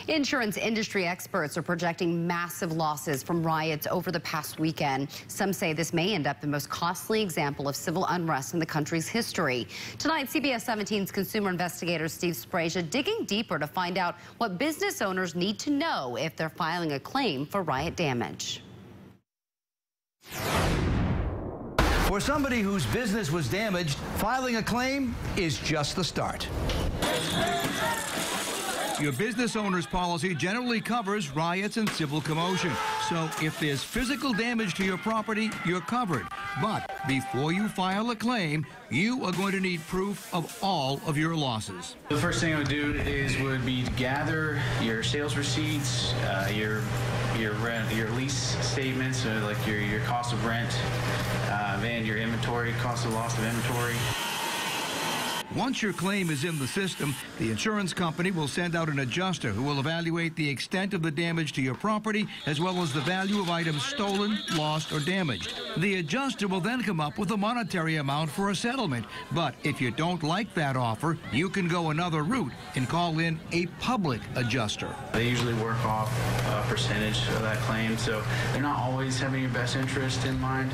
Insurance industry experts are projecting massive losses from riots over the past weekend. Some say this may end up the most costly example of civil unrest in the country's history. Tonight, CBS 17's consumer investigator Steve Sbragia digging deeper to find out what business owners need to know if they're filing a claim for riot damage. For somebody whose business was damaged, filing a claim is just the start. Your business owner's policy generally covers riots and civil commotion. So if there's physical damage to your property, you're covered. But before you file a claim, you are going to need proof of all of your losses. The first thing I would do would be to gather your sales receipts, your rent, your lease statements, so like your cost of rent, and your inventory, cost of loss of inventory. Once your claim is in the system, the insurance company will send out an adjuster who will evaluate the extent of the damage to your property as well as the value of items stolen, lost, or damaged. The adjuster will then come up with a monetary amount for a settlement. But if you don't like that offer, you can go another route and call in a public adjuster. They usually work off a percentage of that claim, so they're not always having your best interest in mind.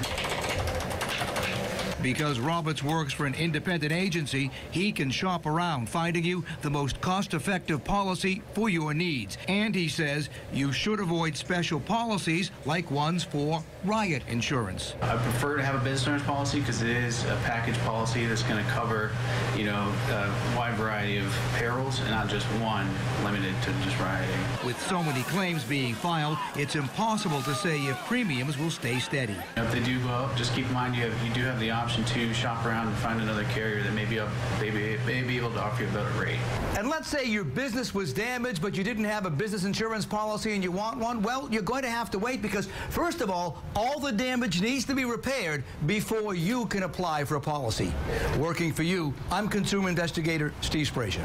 Because Roberts works for an independent agency, he can shop around, finding you the most cost-effective policy for your needs. And he says you should avoid special policies like ones for riot insurance. I prefer to have a business owner's policy because it is a package policy that's going to cover, a wide variety of perils and not just one limited to just rioting. With so many claims being filed, it's impossible to say if premiums will stay steady. If they do go up, just keep in mind you do have the option to shop around and find another carrier that may be able to offer you a better rate. And let's say your business was damaged, but you didn't have a business insurance policy and you want one. Well, you're going to have to wait because, first of all the damage needs to be repaired before you can apply for a policy. Working for you, I'm consumer investigator Steve Sbragia.